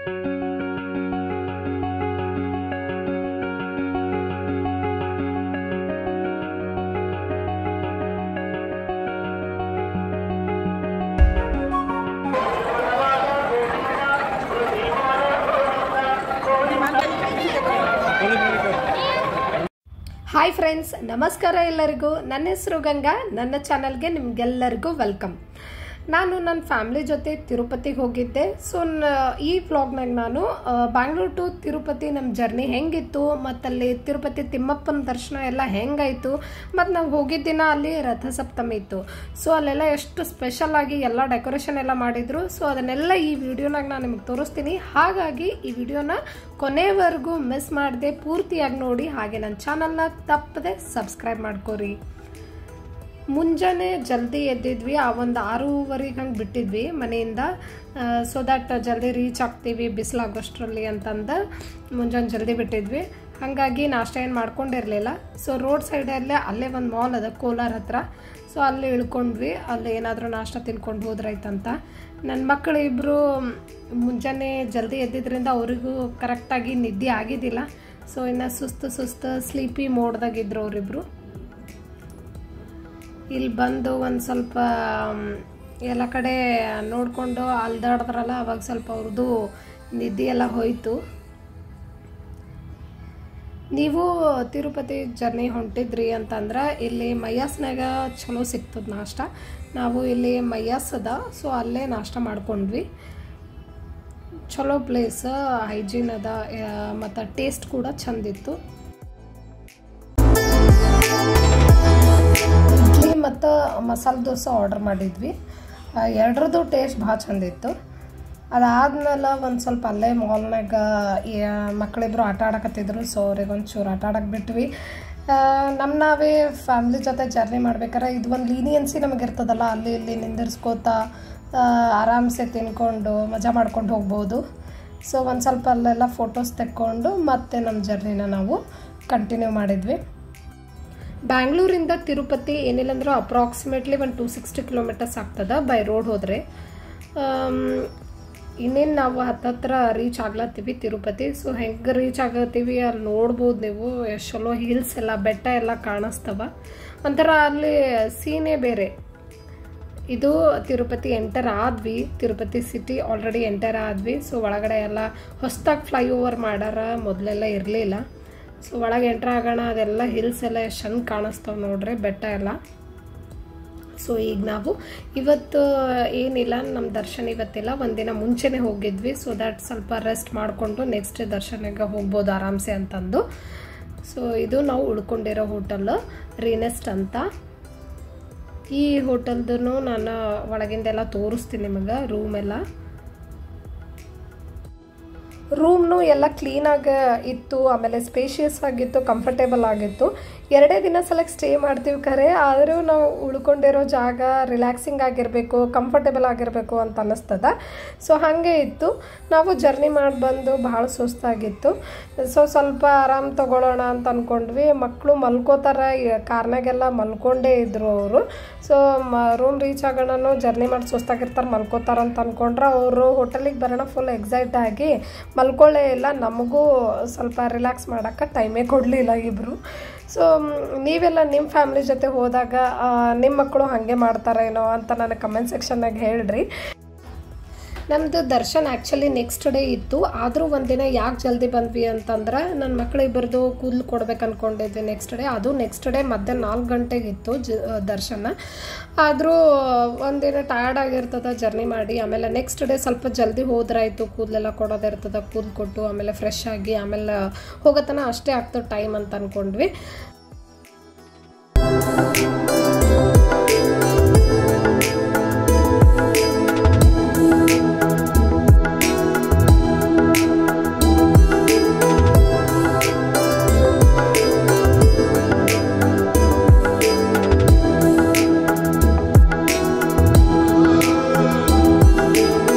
Hi friends, ನಮಸ್ಕಾರ ಎಲ್ಲರಿಗೂ. ನನ್ನ ಹೆಸರು ಗಂಗಾ. ನನ್ನ ಚಾನಲ್ಗೆ ನಿಮಗೆಲ್ಲರಿಗೂ ವೆಲ್ಕಮ್. ನಾನು ನನ್ನ ಫ್ಯಾಮಿಲಿ ಜೊತೆ ತಿರುಪತಿಗೆ ಹೋಗಿದ್ದೆ. ಸೊ ಈ ವ್ಲಾಗ್ನಾಗ ನಾನು ಬ್ಯಾಂಗ್ಳೂರ್ ಟು ತಿರುಪತಿ ನಮ್ಮ ಜರ್ನಿ ಹೆಂಗಿತ್ತು, ಮತ್ತು ಅಲ್ಲಿ ತಿರುಪತಿ ತಿಮ್ಮಪ್ಪನ ದರ್ಶನ ಎಲ್ಲ ಹೆಂಗಾಯಿತು, ಮತ್ತು ನಾವು ಹೋಗಿದ್ದ ದಿನ ಅಲ್ಲಿ ರಥಸಪ್ತಮಿ ಇತ್ತು. ಸೊ ಅಲ್ಲೆಲ್ಲ ಎಷ್ಟು ಸ್ಪೆಷಲ್ ಆಗಿ ಎಲ್ಲ ಡೆಕೋರೇಷನ್ ಎಲ್ಲ ಮಾಡಿದ್ರು. ಸೊ ಅದನ್ನೆಲ್ಲ ಈ ವಿಡಿಯೋನಾಗ ನಾನು ನಿಮಗೆ ತೋರಿಸ್ತೀನಿ. ಹಾಗಾಗಿ ಈ ವಿಡಿಯೋನ ಕೊನೆವರೆಗೂ ಮಿಸ್ ಮಾಡದೆ ಪೂರ್ತಿಯಾಗಿ ನೋಡಿ. ಹಾಗೆ ನನ್ನ ಚಾನಲ್ನ ತಪ್ಪದೆ ಸಬ್ಸ್ಕ್ರೈಬ್ ಮಾಡ್ಕೋರಿ. ಮುಂಜಾನೆ ಜಲ್ದಿ ಎದ್ದಿದ್ವಿ. ಆ ಒಂದು 6:30 ಹಂಗೆ ಬಿಟ್ಟಿದ್ವಿ ಮನೆಯಿಂದ. ಸೊ ದಟ್ ಜಲ್ದಿ ರೀಚ್ ಆಗ್ತೀವಿ ಬಿಸಿಲಾಗೋಷ್ಟರಲ್ಲಿ ಅಂತಂದು ಮುಂಜಾನೆ ಜಲ್ದಿ ಬಿಟ್ಟಿದ್ವಿ. ಹಾಗಾಗಿ ನಾಷ್ಟ ಏನು ಮಾಡ್ಕೊಂಡಿರಲಿಲ್ಲ. ಸೊ ರೋಡ್ ಸೈಡಲ್ಲೇ ಅಲ್ಲೇ ಒಂದು ಮಾಲ್ ಅದ ಕೋಲಾರ ಹತ್ರ. ಸೊ ಅಲ್ಲಿ ಇಳ್ಕೊಂಡ್ವಿ. ಅಲ್ಲಿ ಏನಾದರೂ ನಾಷ್ಟ ತಿನ್ಕೊಂಡು ಹೋದ್ರಾಯ್ತಂತ. ನನ್ನ ಮಕ್ಕಳು ಇಬ್ಬರು ಮುಂಜಾನೆ ಜಲ್ದಿ ಎದ್ದಿದ್ರಿಂದ ಅವರಿಗೂ ಕರೆಕ್ಟಾಗಿ ನಿದ್ದೆ ಆಗಿದ್ದಿಲ್ಲ. ಸೊ ಇನ್ನು ಸುಸ್ತು ಸ್ಲೀಪಿ ಮೋಡ್ದಾಗಿದ್ರು ಅವರಿಬ್ಬರು. ಇಲ್ಲಿ ಬಂದು ಒಂದು ಸ್ವಲ್ಪ ಎಲ್ಲ ಕಡೆ ನೋಡಿಕೊಂಡು ಅಲ್ದಾಡಿದ್ರಲ್ಲ, ಅವಾಗ ಸ್ವಲ್ಪ ಅವ್ರದ್ದು ನಿದ್ದೆ ಎಲ್ಲ ಹೋಯಿತು. ನೀವು ತಿರುಪತಿ ಜರ್ನಿ ಹೊಂಟಿದ್ರಿ ಅಂತಂದ್ರೆ ಇಲ್ಲಿ ಮಯ್ಯಾಸ್ನಾಗ ಚಲೋ ಸಿಗ್ತದೆ ನಾಷ್ಟ. ನಾವು ಇಲ್ಲಿ ಮಯ್ಯಾಸ್ ಅದ, ಸೊ ಅಲ್ಲೇ ನಾಷ್ಟ ಮಾಡ್ಕೊಂಡ್ವಿ. ಚಲೋ ಪ್ಲೇಸ್, ಹೈಜೀನ್ ಅದ, ಮತ್ತು ಟೇಸ್ಟ್ ಕೂಡ ಚಂದಿತ್ತು. ಮತ್ತು ಮಸಾಲೆ ದೋಸೆ ಆರ್ಡರ್ ಮಾಡಿದ್ವಿ. ಎರಡರದ್ದು ಟೇಸ್ಟ್ ಭಾಳ ಚಂದಿತ್ತು. ಅದಾದ್ಮೇಲೆ ಒಂದು ಸ್ವಲ್ಪ ಅಲ್ಲೇ ಮಾಲ್ನಾಗ ಮಕ್ಕಳಿಬ್ರು ಆಟ ಆಡಕತ್ತಿದ್ರು. ಸೊ ಅವ್ರಿಗೆ ಒಂಚೂರು ಆಟ ಆಡಕ್ಕೆ ಬಿಟ್ವಿ. ನಾವೇ ಫ್ಯಾಮ್ಲಿ ಜೊತೆ ಜರ್ನಿ ಮಾಡ್ಬೇಕಾರೆ ಇದು ಒಂದು ಲೀನಿಯನ್ಸಿ ನಮಗಿರ್ತದಲ್ಲ, ಅಲ್ಲಿ ಇಲ್ಲಿ ನಿಂದಿರ್ಸ್ಕೋತಾ ಆರಾಮ್ಸೆ ತಿನ್ಕೊಂಡು ಮಜಾ ಮಾಡ್ಕೊಂಡು ಹೋಗ್ಬೋದು. ಸೊ ಒಂದು ಸ್ವಲ್ಪ ಅಲ್ಲೆಲ್ಲ ಫೋಟೋಸ್ ತೆಕ್ಕೊಂಡು ಮತ್ತೆ ನಮ್ಮ ಜರ್ನಿನ ನಾವು ಕಂಟಿನ್ಯೂ ಮಾಡಿದ್ವಿ. ಬ್ಯಾಂಗ್ಳೂರಿಂದ ತಿರುಪತಿ ಏನಿಲ್ಲ ಅಂದ್ರೆ ಅಪ್ರಾಕ್ಸಿಮೇಟ್ಲಿ ಒಂದು 260 ಕಿಲೋಮೀಟರ್ಸ್ ಆಗ್ತದೆ ಬೈ ರೋಡ್ ಹೋದರೆ. ಇನ್ನೇನು ನಾವು ಹತ್ತತ್ರ ರೀಚ್ ಆಗ್ಲತ್ತೀವಿ ತಿರುಪತಿ. ಸೊ ಹೆಂಗೆ ರೀಚ್ ಆಗತ್ತೀವಿ ಅಲ್ಲಿ ನೋಡ್ಬೋದು ನೀವು. ಎಷ್ಟು ಚಲೋ ಹಿಲ್ಸ್ ಎಲ್ಲ, ಬೆಟ್ಟ ಎಲ್ಲ ಕಾಣಿಸ್ತವ. ಒಂಥರ ಅಲ್ಲಿ ಸೀನೇ ಬೇರೆ. ಇದು ತಿರುಪತಿ ಎಂಟರ್ ಆದ್ವಿ. ತಿರುಪತಿ ಸಿಟಿ ಆಲ್ರೆಡಿ ಎಂಟರ್ ಆದ್ವಿ. ಸೊ ಒಳಗಡೆ ಎಲ್ಲ ಹೊಸದಾಗಿ ಫ್ಲೈಓವರ್ ಮಾಡ್ಯಾರ, ಮೊದಲೆಲ್ಲ ಇರಲಿಲ್ಲ. ಸೊ ಒಳಗೆ ಎಂಟ್ರ್ ಆಗೋಣ, ಅದೆಲ್ಲ ಹಿಲ್ಸ್ ಎಲ್ಲ ಎಷ್ಟು ಚಂದ ಕಾಣಿಸ್ತಾವೆ ನೋಡ್ರಿ, ಬೆಟ್ಟ ಎಲ್ಲ. ಸೊ ಈಗ ನಾವು ಇವತ್ತು ಏನಿಲ್ಲ, ನಮ್ಮ ದರ್ಶನ ಇವತ್ತಿಲ್ಲ, ಒಂದಿನ ಮುಂಚೆನೇ ಹೋಗಿದ್ವಿ. ಸೊ ದಟ್ ಸ್ವಲ್ಪ ರೆಸ್ಟ್ ಮಾಡಿಕೊಂಡು ನೆಕ್ಸ್ಟ್ ದರ್ಶನಕ್ಕೆ ಹೋಗ್ಬೋದು ಆರಾಮ್ಸೆ ಅಂತಂದು. ಸೊ ಇದು ನಾವು ಉಳ್ಕೊಂಡಿರೋ ಹೋಟೆಲ್ ರೀನೆಸ್ಟ್ ಅಂತ. ಈ ಹೋಟೆಲ್ದು ನಾನು ಒಳಗಿಂದೆಲ್ಲ ತೋರಿಸ್ತೀನಿ ನಿಮಗೆ. ರೂಮ್ನು ಎಲ್ಲ ಕ್ಲೀನಾಗಿ ಇತ್ತು, ಆಮೇಲೆ ಸ್ಪೇಷಿಯಸ್ ಆಗಿತ್ತು, ಕಂಫರ್ಟೇಬಲ್ ಆಗಿತ್ತು. 2 ದಿನ ಸಲಕ್ಕೆ ಸ್ಟೇ ಮಾಡ್ತೀವಿ ಖರೆ, ಆದರೂ ನಾವು ಉಳ್ಕೊಂಡಿರೋ ಜಾಗ ರಿಲ್ಯಾಕ್ಸಿಂಗ್ ಆಗಿರಬೇಕು, ಕಂಫರ್ಟೇಬಲ್ ಆಗಿರಬೇಕು ಅಂತ ಅನ್ನಿಸ್ತದ. ಸೊ ಹಾಗೆ ಇತ್ತು. ನಾವು ಜರ್ನಿ ಮಾಡಿ ಬಂದು ಭಾಳ ಸುಸ್ತಾಗಿತ್ತು. ಸೊ ಸ್ವಲ್ಪ ಆರಾಮ್ ತೊಗೊಳ್ಳೋಣ ಅಂತ ಅಂದ್ಕೊಂಡ್ವಿ. ಮಕ್ಕಳು ಮಲ್ಕೋತಾರೆ, ಕಾರ್ನಾಗೆಲ್ಲ ಮಲ್ಕೊಂಡೇ ಇದ್ದರು ಅವರು. ಸೊ ರೂಮ್ ರೀಚ್ ಆಗೋಣ, ಜರ್ನಿ ಮಾಡಿ ಸುಸ್ತಾಗಿರ್ತಾರೆ, ಮಲ್ಕೋತಾರೆ ಅಂತ ಅಂದ್ಕೊಂಡ್ರೆ ಅವರು ಹೋಟೆಲಿಗೆ ಬರೋಣ ಫುಲ್ ಎಕ್ಸೈಟ್ ಆಗಿ ಮಲ್ಕೊಳ್ಳೇ ಇಲ್ಲ. ನಮಗೂ ಸ್ವಲ್ಪ ರಿಲ್ಯಾಕ್ಸ್ ಮಾಡೋಕ್ಕೆ ಟೈಮೇ ಕೊಡಲಿಲ್ಲ ಇಬ್ಬರು. ಸೊ ನೀವೆಲ್ಲ ನಿಮ್ಮ ಫ್ಯಾಮ್ಲಿ ಜೊತೆ ಹೋದಾಗ ನಿಮ್ಮ ಮಕ್ಕಳು ಹಾಗೆ ಮಾಡ್ತಾರೇನೋ ಅಂತ ನನಗೆ ಕಮೆಂಟ್ ಸೆಕ್ಷನ್ನಾಗ ಹೇಳ್ರಿ. ನಮ್ಮದು ದರ್ಶನ ಆ್ಯಕ್ಚುಲಿ ನೆಕ್ಸ್ಟ್ ಡೇ ಇತ್ತು. ಆದರೂ ಒಂದಿನ ಯಾಕೆ ಜಲ್ದಿ ಬಂದ್ವಿ ಅಂತಂದ್ರೆ ನನ್ನ ಮಕ್ಕಳಿಬ್ಬರದು ಕೂದಲು ಕೊಡ್ಬೇಕು ಅಂದ್ಕೊಂಡಿದ್ವಿ ನೆಕ್ಸ್ಟ್ ಡೇ. ಅದು ನೆಕ್ಸ್ಟ್ ಡೇ ಮಧ್ಯಾಹ್ನ 4 ಗಂಟೆಗೆ ಇತ್ತು ದರ್ಶನ. ಆದರೂ ಒಂದಿನ ಟಯರ್ಡ್ ಆಗಿರ್ತದೆ ಜರ್ನಿ ಮಾಡಿ. ಆಮೇಲೆ ನೆಕ್ಸ್ಟ್ ಡೇ ಸ್ವಲ್ಪ ಜಲ್ದಿ ಹೋದ್ರಾಯ್ತು, ಕೂದಲೆಲ್ಲ ಕೊಡೋದಿರ್ತದೆ, ಕೂದಲು ಕೊಟ್ಟು ಆಮೇಲೆ ಫ್ರೆಶ್ ಆಗಿ ಆಮೇಲೆ ಹೋಗೋತನ ಅಷ್ಟೇ ಆಗ್ತದೆ ಟೈಮ್ ಅಂತ ಅಂದ್ಕೊಂಡ್ವಿ.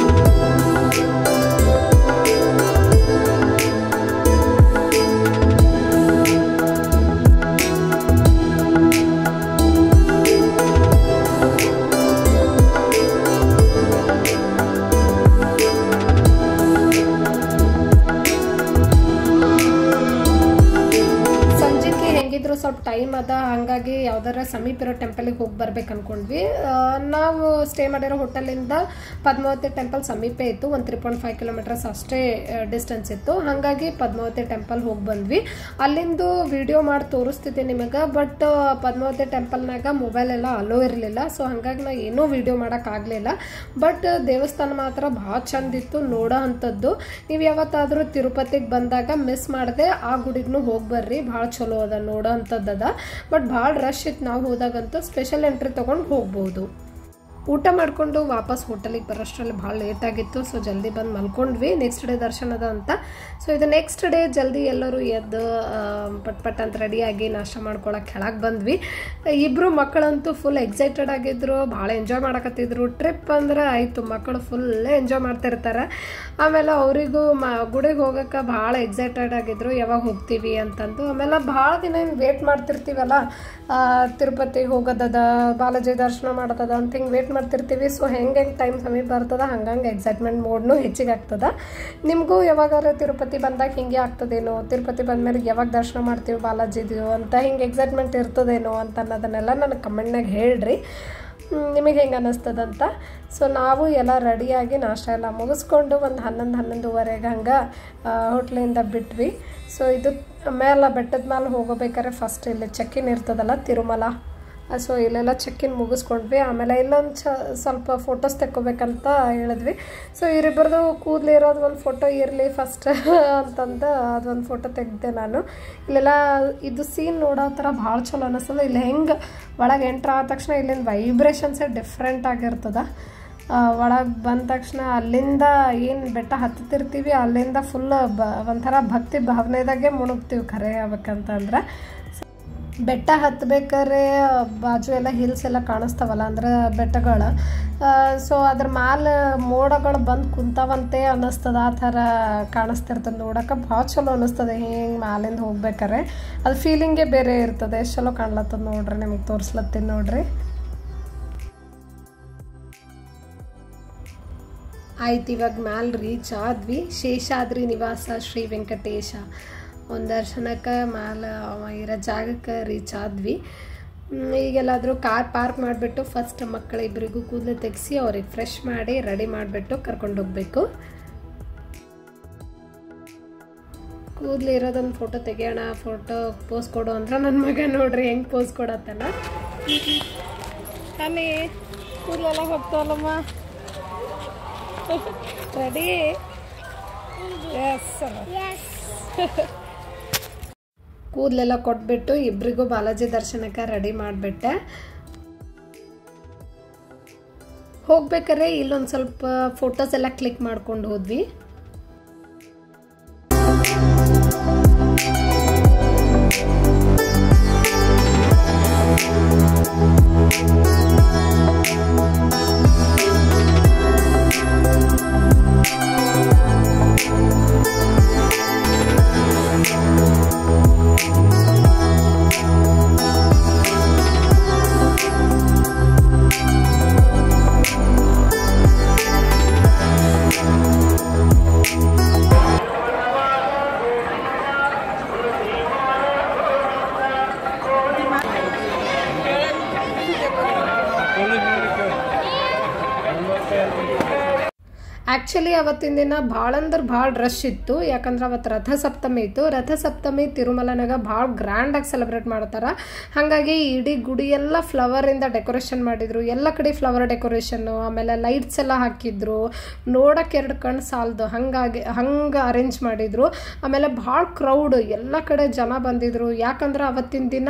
ಟೈಮ್ ಅದ, ಹಾಗಾಗಿ ಯಾವ್ದಾರ ಸಮೀಪ ಇರೋ ಟೆಂಪಲಿಗೆ ಹೋಗಿ ಬರ್ಬೇಕು ಅನ್ಕೊಂಡ್ವಿ. ನಾವು ಸ್ಟೇ ಮಾಡಿರೋ ಹೋಟೆಲಿಂದ ಪದ್ಮಾವತಿ ಟೆಂಪಲ್ ಸಮೀಪ ಇತ್ತು, ಒಂದು 3.5 ಕಿಲೋಮೀಟರ್ಸ್ ಅಷ್ಟೇ ಡಿಸ್ಟೆನ್ಸ್ ಇತ್ತು. ಹಾಗಾಗಿ ಪದ್ಮಾವತಿ ಟೆಂಪಲ್ ಹೋಗಿ ಬಂದ್ವಿ. ಅಲ್ಲಿಂದು ವಿಡಿಯೋ ಮಾಡಿ ತೋರಿಸ್ತಿದ್ದೆ ನಿಮಗೆ, ಬಟ್ ಪದ್ಮಾವತಿ ಟೆಂಪಲ್ನಾಗ ಮೊಬೈಲ್ ಎಲ್ಲ ಅಲೋ ಇರಲಿಲ್ಲ. ಸೊ ಹಾಗಾಗಿ ನಾ ಏನೂ ವಿಡಿಯೋ ಮಾಡೋಕ್ಕಾಗಲಿಲ್ಲ. ಬಟ್ ದೇವಸ್ಥಾನ ಮಾತ್ರ ಭಾಳ ಚಂದಿತ್ತು, ನೋಡೋ ಅಂಥದ್ದು. ನೀವು ಯಾವತ್ತಾದರೂ ತಿರುಪತಿಗೆ ಬಂದಾಗ ಮಿಸ್ ಮಾಡದೆ ಆ ಗುಡಿಗೂ ಹೋಗಿ ಬರ್ರಿ, ಭಾಳ ಚಲೋ ಅದ, ನೋಡೋ ಅಂಥದ್ದದ. ಬಟ್ ಭಾಳ ರಶ್ ಇತ್ತು. ನಾವು ಹೋದಾಗಂತೂ ಸ್ಪೆಷಲ್ ಎಂಟ್ರಿ ತೊಗೊಂಡು ಹೋಗ್ಬೋದು. ಊಟ ಮಾಡಿಕೊಂಡು ವಾಪಸ್ ಹೋಟೆಲಿಗೆ ಬರೋಷ್ಟರಲ್ಲಿ ಭಾಳ ಲೇಟ್ ಆಗಿತ್ತು. ಸೊ ಜಲ್ದಿ ಬಂದು ಮಲ್ಕೊಂಡ್ವಿ, ನೆಕ್ಸ್ಟ್ ಡೇ ದರ್ಶನದ ಅಂತ. ಸೊ ಇದು ನೆಕ್ಸ್ಟ್ ಡೇ ಜಲ್ದಿ ಎಲ್ಲರೂ ಎದ್ದು ಪಟ್ ಅಂತ ರೆಡಿಯಾಗಿ ನಾಷ್ಟ ಮಾಡ್ಕೊಳಕ್ಕೆ ಕೆಳಗೆ ಬಂದ್ವಿ. ಇಬ್ಬರು ಮಕ್ಕಳಂತೂ ಫುಲ್ ಎಕ್ಸೈಟೆಡ್ ಆಗಿದ್ರು, ಭಾಳ ಎಂಜಾಯ್ ಮಾಡಕತ್ತಿದ್ರು. ಟ್ರಿಪ್ ಅಂದ್ರೆ ಆಯಿತು, ಮಕ್ಕಳು ಫುಲ್ ಎಂಜಾಯ್ ಮಾಡ್ತಿರ್ತಾರೆ. ಆಮೇಲೆ ಅವರಿಗೂ ಗುಡಿಗೆ ಹೋಗೋಕ್ಕೆ ಭಾಳ ಎಕ್ಸೈಟೆಡ್ ಆಗಿದ್ರು, ಯಾವಾಗ ಹೋಗ್ತೀವಿ ಅಂತಂದು. ಆಮೇಲೆ ಭಾಳ ದಿನ ವೇಟ್ ಮಾಡ್ತಿರ್ತೀವಲ್ಲ, ತಿರುಪತಿಗೆ ಹೋಗೋದದ, ಬಾಲಾಜಿ ದರ್ಶನ ಮಾಡೋದದ ಅಂತ ಹಿಂಗೆ ವೇಟ್ ಮಾಡ್ತಿರ್ತೀವಿ. ಸೊ ಹೆಂಗೆ ಟೈಮ್ ಸಮೀಪ ಬರ್ತದ ಹಂಗಂಗೆ ಎಕ್ಸೈಟ್ಮೆಂಟ್ ಮೋಡ್ನು ಹೆಚ್ಚಿಗೆ ಆಗ್ತದೆ. ನಿಮಗೂ ಯಾವಾಗಾರ ತಿರುಪತಿ ಬಂದಾಗ ಹಿಂಗೆ ಆಗ್ತದೇನೋ, ತಿರುಪತಿ ಬಂದಮೇಲೆ ಯಾವಾಗ ದರ್ಶನ ಮಾಡ್ತೀವಿ ಬಾಲಾಜಿದು ಅಂತ ಹಿಂಗೆ ಎಕ್ಸೈಟ್ಮೆಂಟ್ ಇರ್ತದೇನೋ ಅಂತ ಅನ್ನೋದನ್ನೆಲ್ಲ ನನಗೆ ಕಮೆಂಟ್ನಾಗ ಹೇಳ್ರಿ, ನಿಮಗೆ ಹೆಂಗೆ ಅನ್ನಿಸ್ತದಂತ. ಸೊ ನಾವು ಎಲ್ಲ ರೆಡಿಯಾಗಿ ನಾಷ್ಟ ಎಲ್ಲ ಮುಗಿಸ್ಕೊಂಡು ಒಂದು 11-11:30 ಹಂಗೆ ಹೋಟ್ಲಿಂದ ಬಿಟ್ವಿ. ಸೊ ಇದು ಮೇಲೆ ಬೆಟ್ಟದ ಮೇಲೆ ಹೋಗಬೇಕಾದ್ರೆ ಫಸ್ಟ್ ಇಲ್ಲಿ ಚೆಕ್-ಇನ್ ಇರ್ತದಲ್ಲ ತಿರುಮಲ, ಸೊ ಇಲ್ಲೆಲ್ಲ ಚೆಕ್-ಇನ್ ಮುಗಿಸ್ಕೊಂಡ್ವಿ. ಆಮೇಲೆ ಇಲ್ಲೊಂದು ಸ್ವಲ್ಪ ಫೋಟೋಸ್ ತೆಕ್ಕೋಬೇಕಂತ ಹೇಳಿದ್ವಿ. ಸೊ ಇವರಿಬ್ಬರದು ಕೂದಲಿರೋದು ಒಂದು ಫೋಟೋ ಇರಲಿ ಫಸ್ಟ್ ಅಂತಂದು ಅದೊಂದು ಫೋಟೋ ತೆಗೆದೆ ನಾನು. ಇಲ್ಲೆಲ್ಲ ಇದು ಸೀನ್ ನೋಡೋ ಥರ ಭಾಳ ಚಲೋ ಅನ್ನಿಸ್ತದೆ. ಇಲ್ಲಿ ಹೆಂಗೆ ಒಳಗೆ ಎಂಟ್ರ್ ಆದ ತಕ್ಷಣ ಇಲ್ಲಿಂದ ವೈಬ್ರೇಷನ್ಸೇ ಡಿಫ್ರೆಂಟ್ ಆಗಿರ್ತದೆ. ಒಳಗೆ ಬಂದ ತಕ್ಷಣ ಅಲ್ಲಿಂದ ಏನು ಬೆಟ್ಟ ಹತ್ತುತ್ತಿರ್ತೀವಿ, ಅಲ್ಲಿಂದ ಫುಲ್ ಒಂಥರ ಭಕ್ತಿ ಭಾವನೆದಾಗೆ ಮುಣುಗ್ತೀವಿ ಖರೆ ಆಗ್ಬೇಕಂತಂದ್ರೆ. ಬೆಟ್ಟ ಹತ್ತಬೇಕಾದ್ರೆ ಬಾಜು ಎಲ್ಲ ಹಿಲ್ಸ್ ಎಲ್ಲ ಕಾಣಿಸ್ತಾವಲ್ಲ, ಅಂದ್ರೆ ಬೆಟ್ಟಗಳು. ಸೊ ಅದ್ರ ಮ್ಯಾಲೆ ಮೋಡಗಳು ಬಂದು ಕುಂತಾವಂತೆ ಅನ್ನಿಸ್ತದೆ, ಆ ಥರ ಕಾಣಿಸ್ತಿರ್ತದೆ. ನೋಡೋಕೆ ಭಾಳ ಚಲೋ ಅನ್ನಿಸ್ತದೆ ಹಿಂಗೆ ಮ್ಯಾಲಿಂದ ಹೋಗ್ಬೇಕಾರೆ. ಅದು ಫೀಲಿಂಗೇ ಬೇರೆ ಇರ್ತದೆ. ಎಷ್ಟು ಚಲೋ ಕಾಣ್ಲತ್ತದ ನೋಡ್ರಿ, ನಿಮಗೆ ತೋರಿಸ್ಲತ್ತೀನಿ ನೋಡ್ರಿ. ಆಯ್ತು, ಇವಾಗ ಮ್ಯಾಲೆ ರೀಚ್ ಆದ್ವಿ. ಶೇಷಾದ್ರಿ ನಿವಾಸ ಶ್ರೀ ವೆಂಕಟೇಶ ಒಂದು ದರ್ಶನಕ್ಕೆ ಮ್ಯಾಲೆ ಇರೋ ಜಾಗಕ್ಕೆ ರೀಚ್ ಆದ್ವಿ. ಈಗೆಲ್ಲಾದರೂ ಕಾರ್ ಪಾರ್ಕ್ ಮಾಡಿಬಿಟ್ಟು ಫಸ್ಟ್ ಮಕ್ಕಳಿಬ್ಬರಿಗೂ ಕೂದಲು ತೆಗೆಸಿ ಅವ್ರಿಗೆ ಫ್ರೆಶ್ ಮಾಡಿ ರೆಡಿ ಮಾಡಿಬಿಟ್ಟು ಕರ್ಕೊಂಡು ಹೋಗ್ಬೇಕು. ಕೂದಲು ಇರೋದೊಂದು ಫೋಟೋ ತೆಗಿಯೋಣ, ಫೋಟೋ ಪೋಸ್ ಕೊಡು ಅಂದ್ರೆ ನನ್ನ ಮಗ ನೋಡ್ರಿ ಹೆಂಗೆ ಪೋಸ್ ಕೊಡತ್ತಲ್ಲ. ಅಲ್ಲಿ ಕೂದಲೆಲ್ಲ ಹೋಗ್ತಾವಲ್ಲಮ್ಮ, ರೆಡಿ? ಎಸ್. ಕೂದಲೆಲ್ಲ ಕೊಟ್ಬಿಟ್ಟು ಇಬ್ಬರಿಗೂ ಬಾಲಾಜಿ ದರ್ಶನಕ್ಕೆ ರೆಡಿ ಮಾಡಿಬಿಟ್ಟೆ. ಹೋಗ್ಬೇಕಾದ್ರೆ ಇಲ್ಲೊಂದು ಸ್ವಲ್ಪ ಫೋಟೋಸ್ ಎಲ್ಲ ಕ್ಲಿಕ್ ಮಾಡ್ಕೊಂಡು ಹೋದ್ವಿ. ಆ್ಯಕ್ಚುಲಿ ಅವತ್ತಿನ ದಿನ ಭಾಳ ಅಂದ್ರೆ ಭಾಳ ರಶ್ ಇತ್ತು, ಯಾಕಂದ್ರೆ ಅವತ್ತು ರಥ ಸಪ್ತಮಿ ಇತ್ತು. ರಥ ಸಪ್ತಮಿ ತಿರುಮಲನಾಗ ಭಾಳ ಗ್ರ್ಯಾಂಡಾಗಿ ಸೆಲೆಬ್ರೇಟ್ ಮಾಡ್ತಾರೆ. ಹಾಗಾಗಿ ಇಡೀ ಗುಡಿ ಎಲ್ಲ ಫ್ಲವರಿಂದ ಡೆಕೋರೇಷನ್ ಮಾಡಿದ್ರು, ಎಲ್ಲ ಕಡೆ ಫ್ಲವರ್ ಡೆಕೋರೇಷನ್ನು, ಆಮೇಲೆ ಲೈಟ್ಸ್ ಎಲ್ಲ ಹಾಕಿದ್ರು. ನೋಡೋಕೆ 2 ಕಣ್ಣು ಸಾಲದು ಹಂಗೆ ಅರೇಂಜ್ ಮಾಡಿದ್ರು. ಆಮೇಲೆ ಭಾಳ ಕ್ರೌಡ್, ಎಲ್ಲ ಕಡೆ ಜನ ಬಂದಿದ್ರು. ಯಾಕಂದ್ರೆ ಅವತ್ತಿನ ದಿನ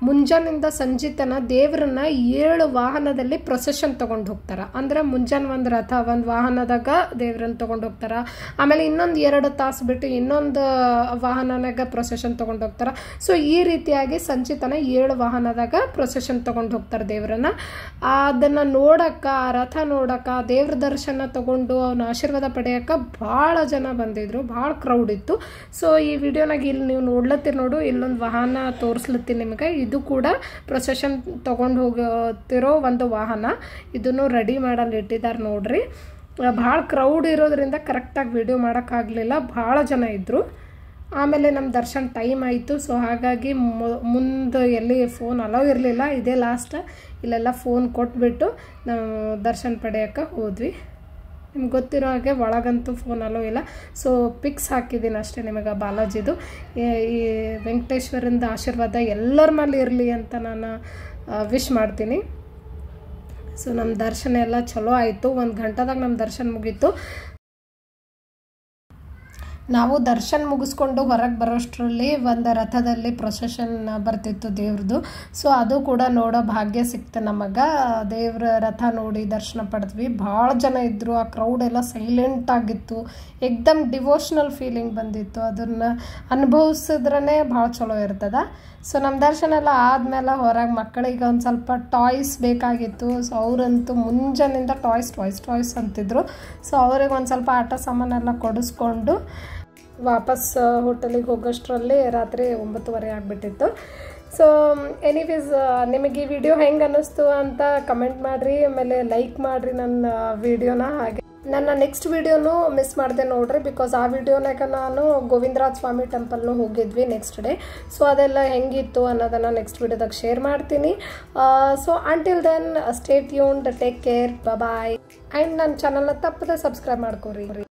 ಮುಂಜಾನಿಂದ ಸಂಜೆ ತನಕ ದೇವರನ್ನ 7 ವಾಹನದಲ್ಲಿ ಪ್ರೊಸೆಷನ್ ತೊಗೊಂಡು ಹೋಗ್ತಾರೆ. ಅಂದರೆ ಮುಂಜಾನೆ ಒಂದು ರಥ ಒಂದು ವಾಹನದಾಗ ದೇವ್ರನ್ನ ತೊಗೊಂಡು ಹೋಗ್ತಾರ, ಆಮೇಲೆ ಇನ್ನೊಂದು 2 ತಾಸು ಬಿಟ್ಟು ಇನ್ನೊಂದು ವಾಹನನಾಗ ಪ್ರೊಸೆಷನ್ ತೊಗೊಂಡು ಹೋಗ್ತಾರ. ಸೊ ಈ ರೀತಿಯಾಗಿ ಸಂಚಿತನ 7 ವಾಹನದಾಗ ಪ್ರೊಸೆಷನ್ ತೊಗೊಂಡು ಹೋಗ್ತಾರೆ ದೇವ್ರನ್ನ. ಅದನ್ನು ನೋಡಕ್ಕ, ಆ ರಥ ನೋಡಕ್ಕ, ದೇವ್ರ ದರ್ಶನ ತಗೊಂಡು ಅವನ ಆಶೀರ್ವಾದ ಪಡೆಯಕ್ಕೆ ಭಾಳ ಜನ ಬಂದಿದ್ರು, ಭಾಳ ಕ್ರೌಡ್ ಇತ್ತು. ಸೊ ಈ ವಿಡಿಯೋನಾಗ ಇಲ್ಲಿ ನೀವು ನೋಡ್ಲತ್ತೀರಿ ನೋಡು, ಇಲ್ಲೊಂದು ವಾಹನ ತೋರಿಸ್ಲತ್ತೀನಿ ನಿಮಗೆ. ಇದು ಕೂಡ ಪ್ರೊಸೆಷನ್ ತೊಗೊಂಡು ಹೋಗ್ತಿರೋ ಒಂದು ವಾಹನ. ಇದನ್ನು ರೆಡಿ ಮಾಡಲು ಇಟ್ಟಿದ್ದಾರೆ ನೋಡ್ರಿ. ಭಾಳ ಕ್ರೌಡ್ ಇರೋದ್ರಿಂದ ಕರೆಕ್ಟಾಗಿ ವಿಡಿಯೋ ಮಾಡೋಕ್ಕಾಗಲಿಲ್ಲ, ಭಾಳ ಜನ ಇದ್ದರು. ಆಮೇಲೆ ನಮ್ಮ ದರ್ಶನ್ ಟೈಮ್ ಆಯಿತು. ಸೊ ಹಾಗಾಗಿ ಮುಂದೆ ಎಲ್ಲಿ ಫೋನ್ ಅಲೋ ಇರಲಿಲ್ಲ, ಇದೇ ಲಾಸ್ಟ್. ಇಲ್ಲೆಲ್ಲ ಫೋನ್ ಕೊಟ್ಬಿಟ್ಟು ನಾವು ದರ್ಶನ ಪಡೆಯೋಕ್ಕೆ ಹೋದ್ವಿ. ನಿಮ್ಗೆ ಗೊತ್ತಿರೋ ಹಾಗೆ ಒಳಗಂತೂ ಫೋನ್ ಅಲೋ ಇಲ್ಲ. ಸೊ ಪಿಕ್ಸ್ ಹಾಕಿದ್ದೀನಿ ಅಷ್ಟೇ ನಿಮಗೆ ಬಾಲಾಜಿದು. ಈ ವೆಂಕಟೇಶ್ವರಿಂದ ಆಶೀರ್ವಾದ ಎಲ್ಲರ ಮೇಲೆ ಇರಲಿ ಅಂತ ನಾನು ವಿಶ್ ಮಾಡ್ತೀನಿ. ಸೊ ನಮ್ಮ ದರ್ಶನ ಎಲ್ಲ ಚಲೋ ಆಯಿತು. 1 ಗಂಟೆದಾಗ ನಮ್ಮ ದರ್ಶನ ಮುಗೀತು. ನಾವು ದರ್ಶನ ಮುಗಿಸ್ಕೊಂಡು ಹೊರಗೆ ಬರೋಷ್ಟರಲ್ಲಿ ಒಂದು ರಥದಲ್ಲಿ ಪ್ರೊಸೆಷನ್ ಬರ್ತಿತ್ತು ದೇವ್ರದ್ದು. ಸೊ ಅದು ಕೂಡ ನೋಡೋ ಭಾಗ್ಯ ಸಿಕ್ತು ನಮಗೆ. ದೇವ್ರ ರಥ ನೋಡಿ ದರ್ಶನ ಪಡೆದ್ವಿ. ಭಾಳ ಜನ ಇದ್ದರು. ಆ ಕ್ರೌಡ್ ಎಲ್ಲ ಸೈಲೆಂಟ್ ಆಗಿತ್ತು. ಏಕ್ದಮ್ ಡಿವೋಷ್ನಲ್ ಫೀಲಿಂಗ್ ಬಂದಿತ್ತು. ಅದನ್ನು ಅನುಭವಿಸಿದ್ರೇ ಭಾಳ ಚಲೋ ಇರ್ತದೆ. ಸೊ ನಮ್ಮ ದರ್ಶನ ಎಲ್ಲ ಆದಮೇಲೆ ಹೊರಗೆ ಮಕ್ಕಳಿಗೆ ಒಂದು ಸ್ವಲ್ಪ ಟಾಯ್ಸ್ ಬೇಕಾಗಿತ್ತು. ಸೊ ಅವರಂತೂ ಮುಂಜಾನಿಂದ ಟಾಯ್ಸ್ ಅಂತಿದ್ರು. ಸೊ ಅವ್ರಿಗೆ ಒಂದು ಸ್ವಲ್ಪ ಆಟ ಸಾಮಾನೆಲ್ಲ ಕೊಡಿಸ್ಕೊಂಡು ವಾಪಸ್ ಹೋಟೆಲಿಗೆ ಹೋಗೋಷ್ಟರಲ್ಲಿ ರಾತ್ರಿ 9:30 ಆಗಿಬಿಟ್ಟಿತ್ತು. ಸೊ ಎನಿವೇಸ್ ನಿಮಗೆ ಈ ವಿಡಿಯೋ ಹೆಂಗೆ ಅನ್ನಿಸ್ತು ಅಂತ ಕಮೆಂಟ್ ಮಾಡಿರಿ. ಆಮೇಲೆ ಲೈಕ್ ಮಾಡಿರಿ ನನ್ನ ವಿಡಿಯೋನ. ಹಾಗೆ ನನ್ನ ನೆಕ್ಸ್ಟ್ ವಿಡಿಯೋನು ಮಿಸ್ ಮಾಡಿದೆ ನೋಡ್ರಿ. ಬಿಕಾಸ್ ಆ ವಿಡಿಯೋನಾಗ ನಾನು ಗೋವಿಂದರಾಜ ಸ್ವಾಮಿ ಟೆಂಪಲ್ನು ಹೋಗಿದ್ವಿ ನೆಕ್ಸ್ಟ್ ಡೇ. ಸೊ ಅದೆಲ್ಲ ಹೆಂಗಿತ್ತು ಅನ್ನೋದನ್ನು ನೆಕ್ಸ್ಟ್ ವಿಡಿಯೋದಾಗ ಶೇರ್ ಮಾಡ್ತೀನಿ. So until then stay tuned, take care, bye. And ನನ್ನ ಚಾನಲ್ನ ತಪ್ಪದೆ ಸಬ್ಸ್ಕ್ರೈಬ್ ಮಾಡ್ಕೊರಿ.